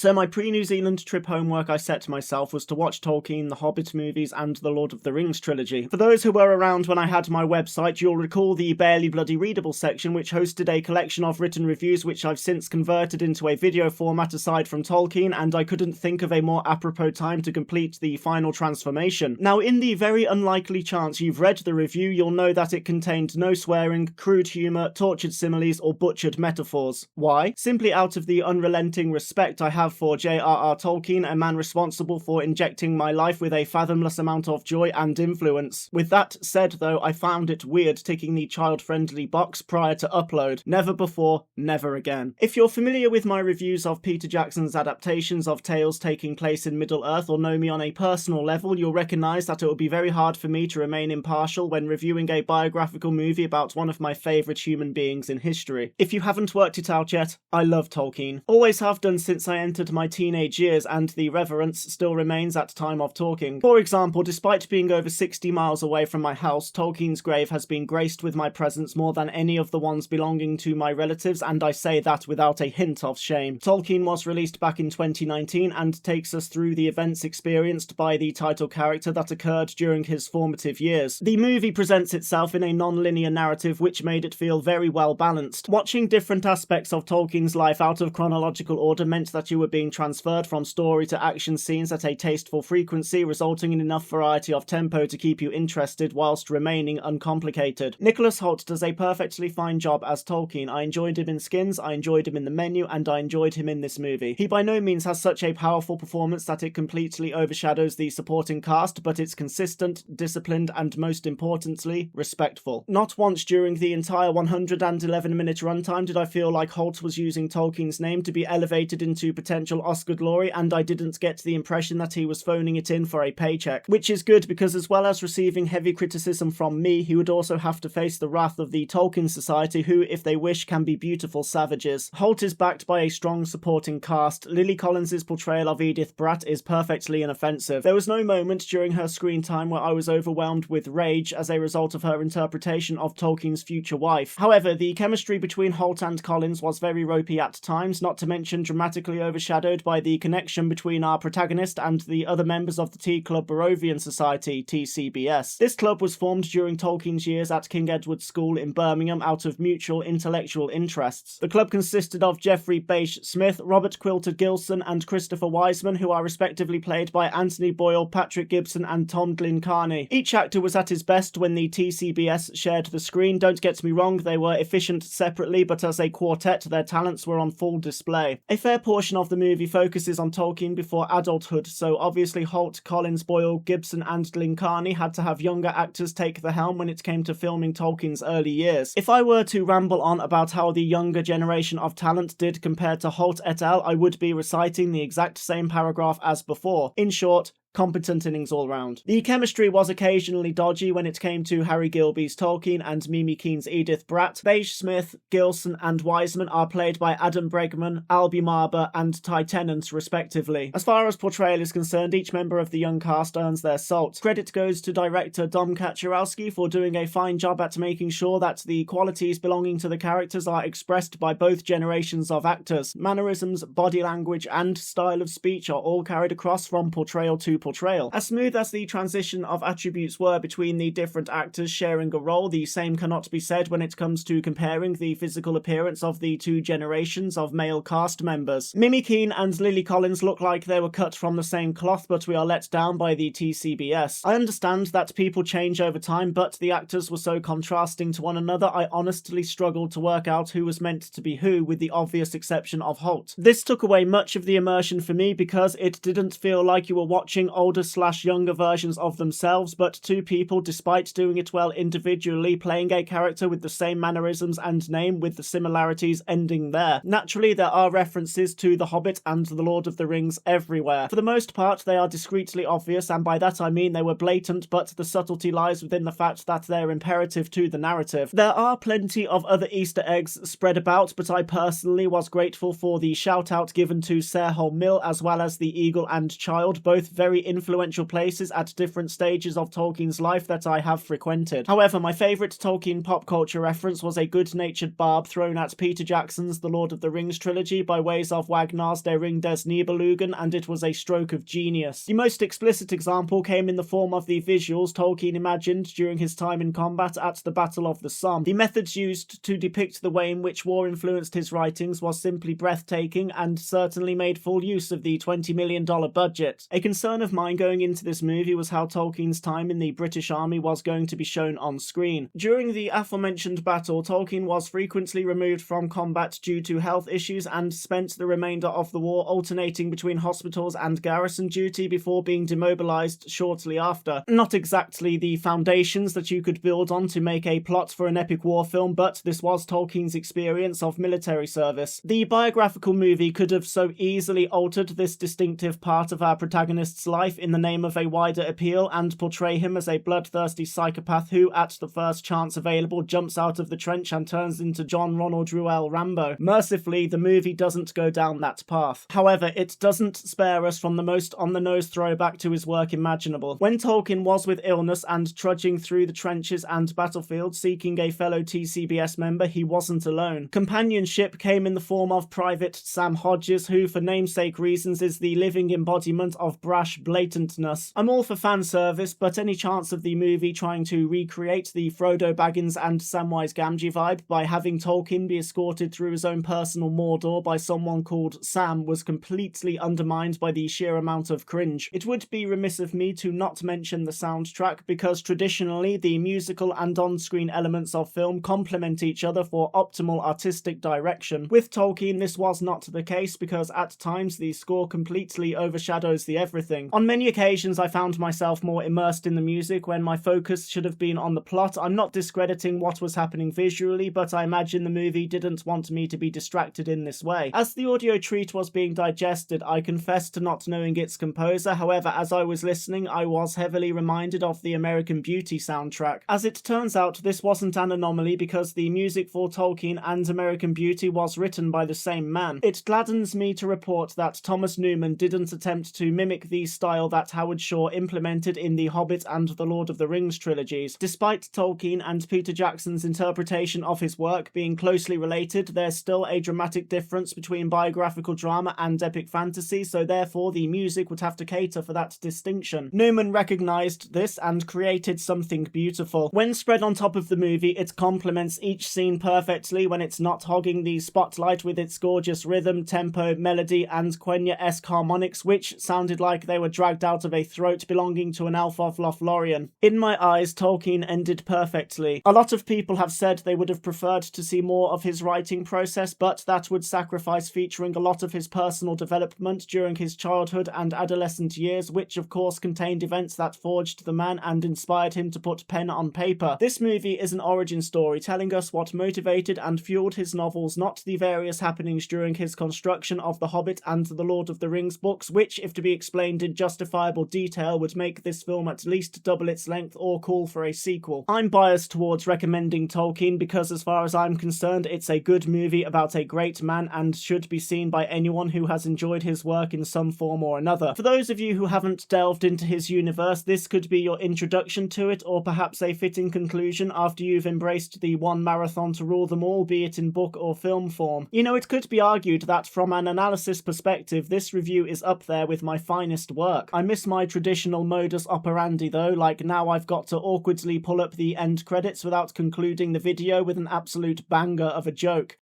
So my pre-New Zealand trip homework I set myself was to watch Tolkien, the Hobbit movies, and the Lord of the Rings trilogy. For those who were around when I had my website, you'll recall the Barely Bloody Readable section, which hosted a collection of written reviews which I've since converted into a video format aside from Tolkien, and I couldn't think of a more apropos time to complete the final transformation. Now, in the very unlikely chance you've read the review, you'll know that it contained no swearing, crude humour, tortured similes, or butchered metaphors. Why? Simply out of the unrelenting respect I have for J.R.R. Tolkien, a man responsible for injecting my life with a fathomless amount of joy and influence. With that said, though, I found it weird ticking the child-friendly box prior to upload. Never before, never again. If you're familiar with my reviews of Peter Jackson's adaptations of tales taking place in Middle-earth or know me on a personal level, you'll recognise that it will be very hard for me to remain impartial when reviewing a biographical movie about one of my favourite human beings in history. If you haven't worked it out yet, I love Tolkien. Always have done since I entered my teenage years, and the reverence still remains at time of talking. For example, despite being over 60 miles away from my house, Tolkien's grave has been graced with my presence more than any of the ones belonging to my relatives, and I say that without a hint of shame. Tolkien was released back in 2019 and takes us through the events experienced by the title character that occurred during his formative years. The movie presents itself in a non-linear narrative which made it feel very well balanced. Watching different aspects of Tolkien's life out of chronological order meant that you were being transferred from story to action scenes at a tasteful frequency, resulting in enough variety of tempo to keep you interested whilst remaining uncomplicated. Nicholas Hoult does a perfectly fine job as Tolkien. I enjoyed him in Skins, I enjoyed him in The Menu, and I enjoyed him in this movie. He by no means has such a powerful performance that it completely overshadows the supporting cast, but it's consistent, disciplined, and most importantly, respectful. Not once during the entire 111-minute runtime did I feel like Hoult was using Tolkien's name to be elevated into potential Oscar glory, and I didn't get the impression that he was phoning it in for a paycheck. Which is good, because as well as receiving heavy criticism from me, he would also have to face the wrath of the Tolkien Society, who, if they wish, can be beautiful savages. Hoult is backed by a strong supporting cast. Lily Collins's portrayal of Edith Bratt is perfectly inoffensive. There was no moment during her screen time where I was overwhelmed with rage as a result of her interpretation of Tolkien's future wife. However, the chemistry between Hoult and Collins was very ropey at times, not to mention dramatically overshadowed by the connection between our protagonist and the other members of the Tea Club Barovian Society, TCBS. This club was formed during Tolkien's years at King Edward's School in Birmingham out of mutual intellectual interests. The club consisted of Geoffrey Bache Smith, Robert Quilter Gilson, and Christopher Wiseman, who are respectively played by Anthony Boyle, Patrick Gibson, and Tom Glynn-Carney. Each actor was at his best when the TCBS shared the screen. Don't get me wrong, they were efficient separately, but as a quartet, their talents were on full display. A fair portion of the movie focuses on Tolkien before adulthood, so obviously Hoult, Collins, Boyle, Gibson, and Glynn-Carney had to have younger actors take the helm when it came to filming Tolkien's early years. If I were to ramble on about how the younger generation of talent did compared to Hoult et al., I would be reciting the exact same paragraph as before. In short, competent innings all round. The chemistry was occasionally dodgy when it came to Harry Gilby's Tolkien and Mimi Keen's Edith Bratt. Bache Smith, Gilson, and Wiseman are played by Adam Bregman, Albie Marber, and Ty Tennant, respectively. As far as portrayal is concerned, each member of the young cast earns their salt. Credit goes to director Dom Kaczorowski for doing a fine job at making sure that the qualities belonging to the characters are expressed by both generations of actors. Mannerisms, body language, and style of speech are all carried across from portrayal to portrayal. As smooth as the transition of attributes were between the different actors sharing a role, the same cannot be said when it comes to comparing the physical appearance of the two generations of male cast members. Mimi Keen and Lily Collins look like they were cut from the same cloth, but we are let down by the TCBS. I understand that people change over time, but the actors were so contrasting to one another, I honestly struggled to work out who was meant to be who, with the obvious exception of Hoult. This took away much of the immersion for me because it didn't feel like you were watching older/younger versions of themselves, but two people, despite doing it well individually, playing a character with the same mannerisms and name, with the similarities ending there. Naturally, there are references to The Hobbit and The Lord of the Rings everywhere. For the most part, they are discreetly obvious, and by that I mean they were blatant, but the subtlety lies within the fact that they're imperative to the narrative. There are plenty of other Easter eggs spread about, but I personally was grateful for the shout-out given to Sarehole Mill, as well as the Eagle and Child, both very influential places at different stages of Tolkien's life that I have frequented. However, my favourite Tolkien pop culture reference was a good-natured barb thrown at Peter Jackson's The Lord of the Rings trilogy by ways of Wagnar's Der Ring des Nibelungen, and it was a stroke of genius. The most explicit example came in the form of the visuals Tolkien imagined during his time in combat at the Battle of the Somme. The methods used to depict the way in which war influenced his writings was simply breathtaking and certainly made full use of the $20 million budget. A concern of mine going into this movie was how Tolkien's time in the British Army was going to be shown on screen. During the aforementioned battle, Tolkien was frequently removed from combat due to health issues and spent the remainder of the war alternating between hospitals and garrison duty before being demobilized shortly after. Not exactly the foundations that you could build on to make a plot for an epic war film, but this was Tolkien's experience of military service. The biographical movie could have so easily altered this distinctive part of our protagonist's life in the name of a wider appeal and portray him as a bloodthirsty psychopath who, at the first chance available, jumps out of the trench and turns into John Ronald Reuel Rambo. Mercifully, the movie doesn't go down that path. However, it doesn't spare us from the most on-the-nose throwback to his work imaginable. When Tolkien was with illness and trudging through the trenches and battlefields seeking a fellow TCBS member, he wasn't alone. Companionship came in the form of Private Sam Hodges, who, for namesake reasons, is the living embodiment of brash blatantness. I'm all for fan service, but any chance of the movie trying to recreate the Frodo Baggins and Samwise Gamgee vibe by having Tolkien be escorted through his own personal Mordor by someone called Sam was completely undermined by the sheer amount of cringe. It would be remiss of me to not mention the soundtrack, because traditionally the musical and on-screen elements of film complement each other for optimal artistic direction. With Tolkien, this was not the case, because at times the score completely overshadows the everything. On many occasions I found myself more immersed in the music when my focus should have been on the plot. I'm not discrediting what was happening visually, but I imagine the movie didn't want me to be distracted in this way. As the audio treat was being digested, I confess to not knowing its composer. However, as I was listening, I was heavily reminded of the American Beauty soundtrack. As it turns out, this wasn't an anomaly, because the music for Tolkien and American Beauty was written by the same man. It gladdens me to report that Thomas Newman didn't attempt to mimic the style that Howard Shore implemented in The Hobbit and The Lord of the Rings trilogies. Despite Tolkien and Peter Jackson's interpretation of his work being closely related, there's still a dramatic difference between biographical drama and epic fantasy, so therefore the music would have to cater for that distinction. Newman recognised this and created something beautiful. When spread on top of the movie, it complements each scene perfectly when it's not hogging the spotlight with its gorgeous rhythm, tempo, melody, and Quenya-esque harmonics, which sounded like they were dragged out of a throat belonging to an elf of Lothlorien. In my eyes, Tolkien ended perfectly. A lot of people have said they would have preferred to see more of his writing process, but that would sacrifice featuring a lot of his personal development during his childhood and adolescent years, which of course contained events that forged the man and inspired him to put pen on paper. This movie is an origin story telling us what motivated and fueled his novels, not the various happenings during his construction of The Hobbit and The Lord of the Rings books, which, if to be explained in justifiable detail, would make this film at least double its length or call for a sequel. I'm biased towards recommending Tolkien because, as far as I'm concerned, it's a good movie about a great man and should be seen by anyone who has enjoyed his work in some form or another. For those of you who haven't delved into his universe, this could be your introduction to it, or perhaps a fitting conclusion after you've embraced the one marathon to rule them all, be it in book or film form. You know, it could be argued that from an analysis perspective, this review is up there with my finest work. I miss my traditional modus operandi though, like now I've got to awkwardly pull up the end credits without concluding the video with an absolute banger of a joke.